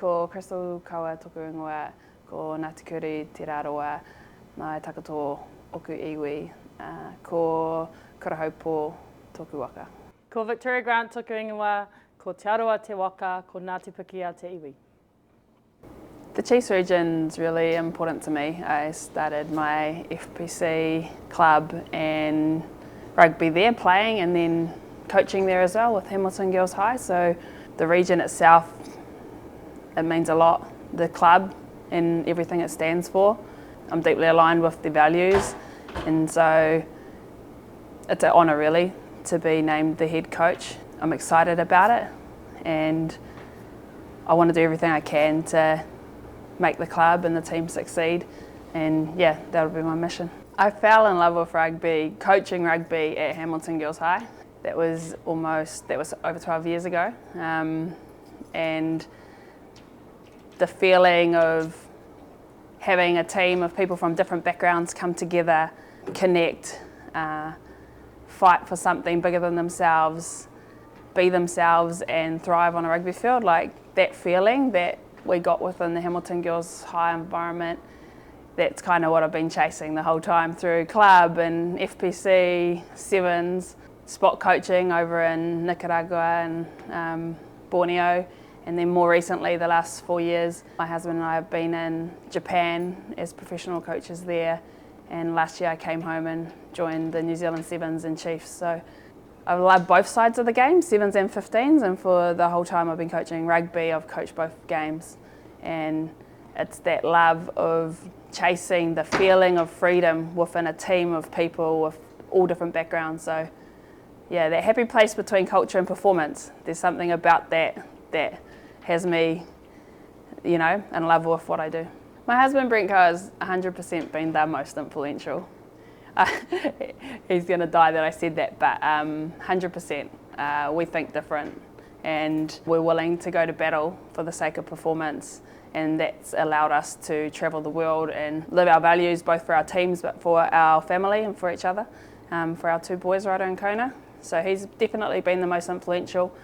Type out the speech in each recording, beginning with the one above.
Ko Crystal Kaua toku ingoa, ko Ngāti Kuri te raroa, mai takato oku iwi, ko Kurahaupo toku waka. Ko Victoria Grant toku ingoa, ko Te Aroa te waka, ko Ngāti Pukia te iwi. The Chiefs region's really important to me. I started my FPC club and rugby there, playing and then coaching there as well with Hamilton Girls High. So the region itself, it means a lot. The club and everything it stands for. I'm deeply aligned with the values, and so it's an honour really to be named the head coach. I'm excited about it, and I want to do everything I can to make the club and the team succeed, and yeah, that'll be my mission. I fell in love with rugby, coaching rugby at Hamilton Girls High. That was over 12 years ago, and the feeling of having a team of people from different backgrounds come together, connect, fight for something bigger than themselves, be themselves and thrive on a rugby field, like that feeling that we got within the Hamilton Girls High environment, that's kind of what I've been chasing the whole time through club and FPC, sevens, spot coaching over in Nicaragua and Borneo, and then more recently, the last 4 years, my husband and I have been in Japan as professional coaches there, and last year I came home and joined the New Zealand Sevens and Chiefs. So I love both sides of the game, sevens and 15s, and for the whole time I've been coaching rugby, I've coached both games, and it's that love of chasing the feeling of freedom within a team of people with all different backgrounds. So yeah, that happy place between culture and performance. There's something about that has me, in love with what I do. My husband Brent Kaua has 100% been the most influential. He's going to die that I said that, but 100%. We think different, and we're willing to go to battle for the sake of performance, and that's allowed us to travel the world and live our values both for our teams but for our family and for each other, for our two boys, Ryder and Kona. So he's definitely been the most influential.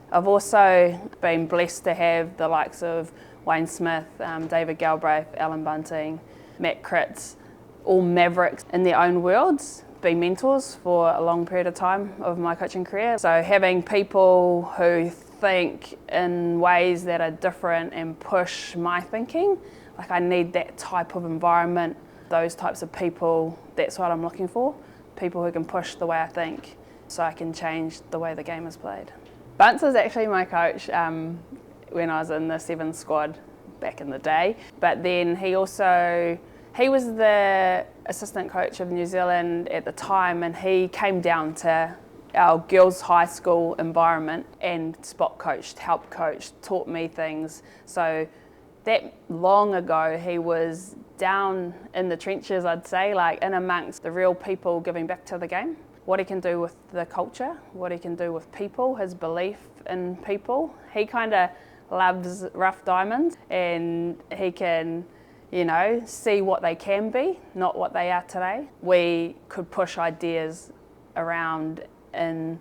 I've also been blessed to have the likes of Wayne Smith, David Galbraith, Alan Bunting, Matt Critz, all mavericks in their own worlds, be mentors for a long period of time of my coaching career. So having people who think in ways that are different and push my thinking, like I need that type of environment, those types of people, that's what I'm looking for. People who can push the way I think so I can change the way the game is played. Bunce was actually my coach when I was in the Sevens squad back in the day, but then he was the assistant coach of New Zealand at the time, and he came down to our girls' high school environment and spot coached, helped coach, taught me things. So that long ago, he was down in the trenches, I'd say, like in amongst the real people giving back to the game. What he can do with the culture, what he can do with people, his belief in people. He kind of loves rough diamonds, and he can, see what they can be, not what they are today. We could push ideas around in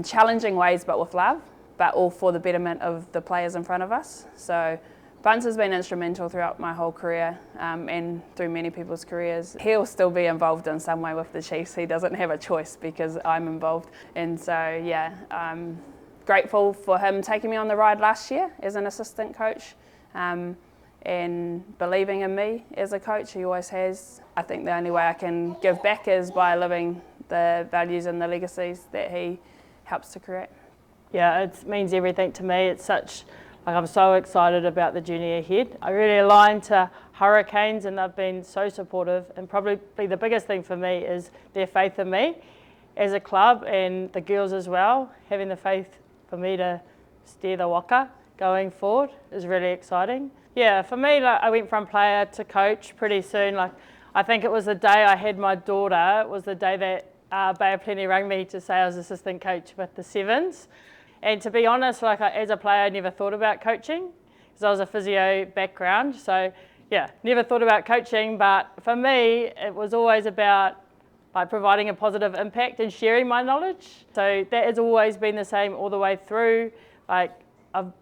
challenging ways, but with love, but all for the betterment of the players in front of us. So Bunce has been instrumental throughout my whole career and through many people's careers. He'll still be involved in some way with the Chiefs. He doesn't have a choice because I'm involved. And so, yeah, I'm grateful for him taking me on the ride last year as an assistant coach and believing in me as a coach. He always has. I think the only way I can give back is by living the values and the legacies that he helps to create. Yeah, it means everything to me. I'm so excited about the journey ahead. I really align to Hurricanes, and they've been so supportive, and probably the biggest thing for me is their faith in me as a club, and the girls as well. Having the faith for me to steer the waka going forward is really exciting. Yeah, for me, I went from player to coach pretty soon. I think it was the day I had my daughter, it was the day that Bay of Plenty rang me to say I was assistant coach with the Sevens. And to be honest, as a player, I never thought about coaching because I was a physio background. So yeah, never thought about coaching. But for me, it was always about providing a positive impact and sharing my knowledge. So that has always been the same all the way through. I've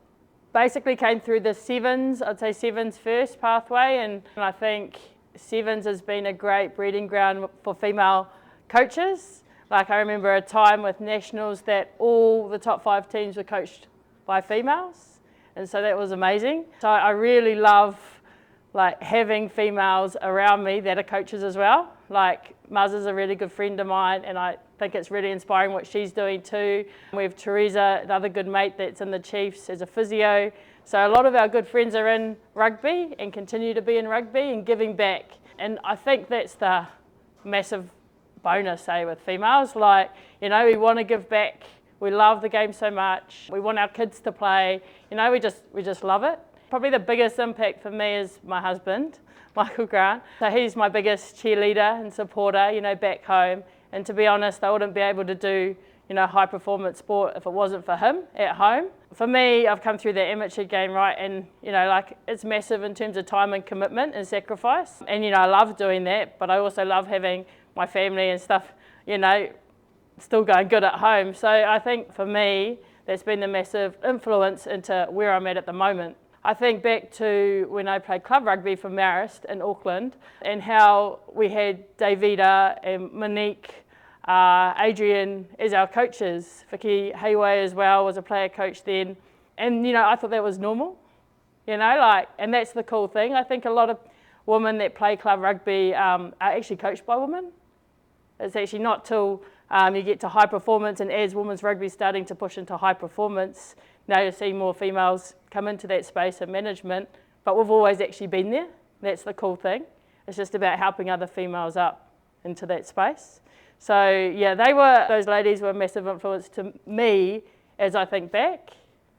basically came through the sevens, I'd say sevens first pathway, and I think sevens has been a great breeding ground for female coaches. Like I remember a time with nationals that all the top 5 teams were coached by females, and so that was amazing. So I really love like having females around me that are coaches as well. Like Muz is a really good friend of mine, and I think it's really inspiring what she's doing too. We have Teresa, another good mate that's in the Chiefs as a physio. So a lot of our good friends are in rugby and continue to be in rugby and giving back. And I think that's the massive bonus, say, with females. Like, you know, we want to give back. We love the game so much. We want our kids to play. You know, we just love it. Probably the biggest impact for me is my husband, Michael Grant. So he's my biggest cheerleader and supporter, you know, back home. And to be honest, I wouldn't be able to do, you know, high performance sport if it wasn't for him at home. For me, I've come through the amateur game, right, and, you know, like it's massive in terms of time and commitment and sacrifice. And, you know, I love doing that, but I also love having my family and stuff, you know, still going good at home. So I think for me, that's been the massive influence into where I'm at the moment. I think back to when I played club rugby for Marist in Auckland and how we had Davida and Monique, Adrian as our coaches. Vicky Hayway as well was a player coach then. And, you know, I thought that was normal, you know, like, and that's the cool thing. I think a lot of women that play club rugby are actually coached by women. It's actually not till you get to high performance, and as women's rugby is starting to push into high performance, now you see more females come into that space of management, but we've always actually been there. That's the cool thing. It's just about helping other females up into that space. So yeah, those ladies were a massive influence to me as I think back.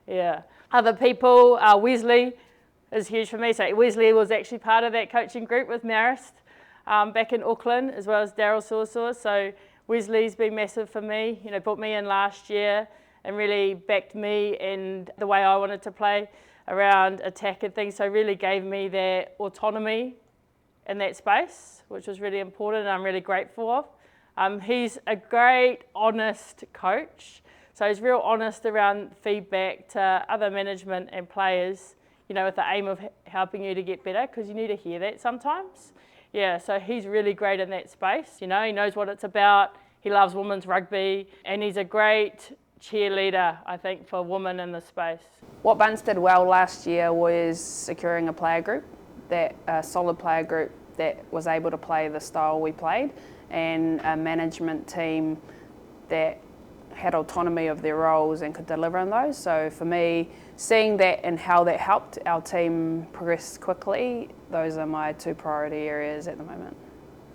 Yeah. Other people, Wesley is huge for me. So Wesley was actually part of that coaching group with Marist back in Auckland, as well as Daryl Sausaw. So Wesley's been massive for me. You know, brought me in last year and really backed me and the way I wanted to play around attack and things. So really gave me that autonomy in that space, which was really important and I'm really grateful of. He's a great, honest coach. So he's real honest around feedback to other management and players, you know, with the aim of helping you to get better, because you need to hear that sometimes. Yeah, so he's really great in that space. You know, he knows what it's about. He loves women's rugby, and he's a great cheerleader, I think, for women in the space. What Bunce did well last year was securing a player group, a solid player group that was able to play the style we played, and a management team that had autonomy of their roles and could deliver on those. So for me, seeing that and how that helped our team progress quickly, those are my 2 priority areas at the moment.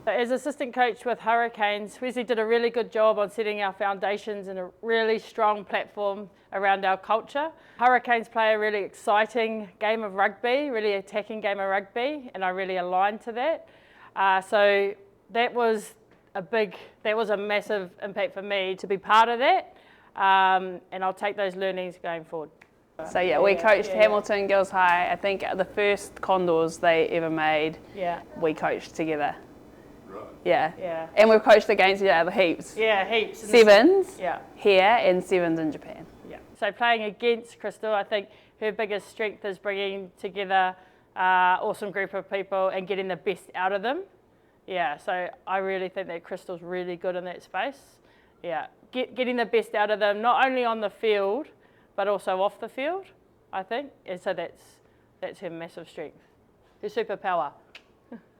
As assistant coach with Hurricanes, Wesley did a really good job on setting our foundations and a really strong platform around our culture. Hurricanes play a really exciting game of rugby, really attacking game of rugby, and I really aligned to that. So that was a massive impact for me to be part of that, and I'll take those learnings going forward. So yeah, we coached Hamilton Girls High. I think the first Condors they ever made, we coached together. Yeah. And we've coached against each other heaps. Yeah, heaps. Sevens here and sevens in Japan. Yeah. So playing against Crystal, I think her biggest strength is bringing together awesome group of people and getting the best out of them. Yeah, so I really think that Crystal's really good in that space. Yeah, getting the best out of them, not only on the field, but also off the field, I think. And so that's her massive strength, her superpower.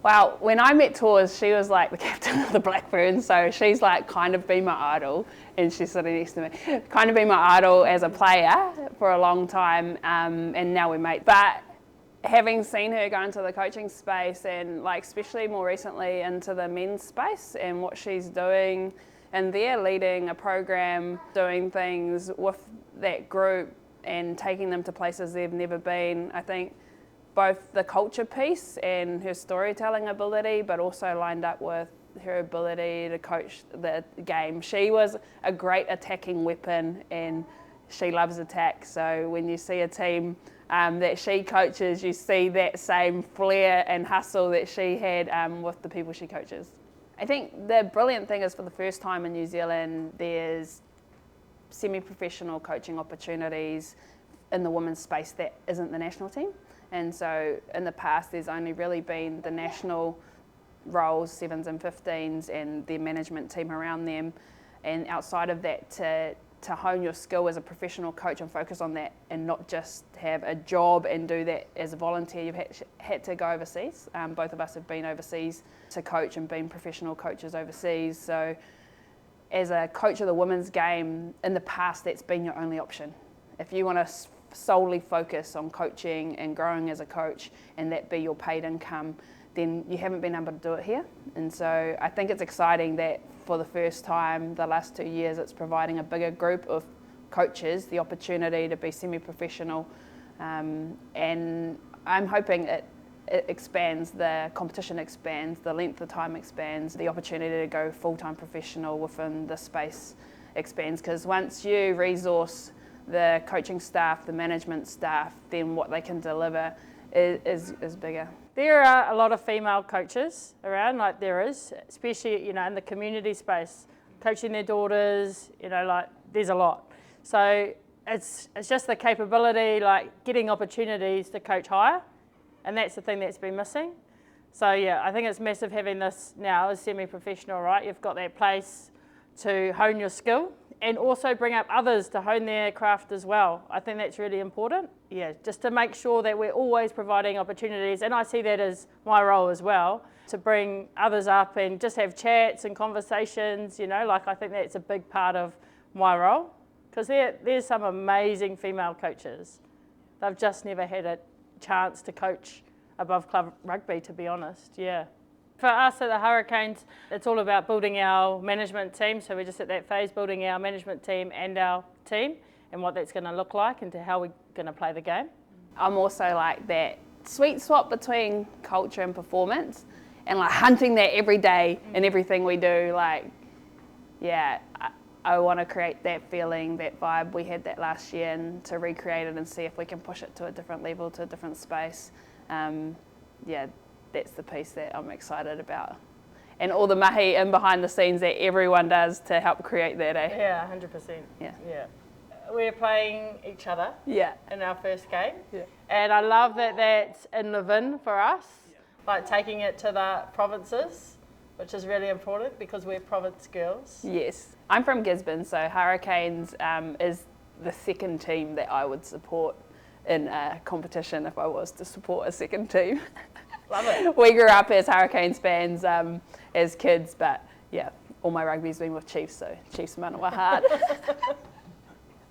Well, when I met Tours, she was like the captain of the Blackburns, so she's like kind of been my idol, and she's sitting next to me. Kind of been my idol as a player for a long time, and now we're mates. But having seen her go into the coaching space and like especially more recently into the men's space and what she's doing, and they're leading a program, doing things with that group and taking them to places they've never been, I think both the culture piece and her storytelling ability, but also lined up with her ability to coach the game. She was a great attacking weapon and she loves attack. So when you see a team that she coaches, you see that same flair and hustle that she had with the people she coaches. I think the brilliant thing is for the first time in New Zealand, there's semi-professional coaching opportunities in the women's space that isn't the national team. And so in the past, there's only really been the national roles, 7s and 15s, and the management team around them. And outside of that, to hone your skill as a professional coach and focus on that, and not just have a job and do that as a volunteer. You've had to go overseas. Both of us have been overseas to coach and been professional coaches overseas. So as a coach of the women's game, in the past, that's been your only option. If you want to solely focus on coaching and growing as a coach, and that be your paid income, then you haven't been able to do it here. And so I think it's exciting that for the first time, the last 2 years, it's providing a bigger group of coaches the opportunity to be semi-professional. And I'm hoping it expands, the competition expands, the length of time expands, the opportunity to go full-time professional within the space expands. Because once you resource the coaching staff, the management staff, then what they can deliver is bigger. There are a lot of female coaches around, like there is, especially, in the community space, coaching their daughters, there's a lot. So it's just the capability, getting opportunities to coach higher, and that's the thing that's been missing. So yeah, I think it's massive having this now as semi-professional, right? You've got that place to hone your skill and also bring up others to hone their craft as well. I think that's really important. Yeah, just to make sure that we're always providing opportunities, and I see that as my role as well, to bring others up and just have chats and conversations, I think that's a big part of my role, because there's some amazing female coaches. They've just never had a chance to coach above club rugby, to be honest, yeah. For us at the Hurricanes, it's all about building our management team. So we're just at that phase, building our management team and our team, and what that's going to look like and to how we're going to play the game. I'm also like that sweet spot between culture and performance, and hunting that every day in everything we do. I want to create that feeling, that vibe we had that last year, and to recreate it and see if we can push it to a different level, to a different space. That's the piece that I'm excited about. And all the mahi in behind the scenes that everyone does to help create that, eh? Yeah, 100%. Yeah. We're playing each other in our first game. Yeah. And I love that that's in Levin for us, taking it to the provinces, which is really important because we're province girls. Yes. I'm from Gisborne, so Hurricanes is the second team that I would support in a competition if I was to support a second team. Love it. We grew up as Hurricanes fans as kids, but yeah, all my rugby's been with Chiefs, so Chiefs Manawa heart.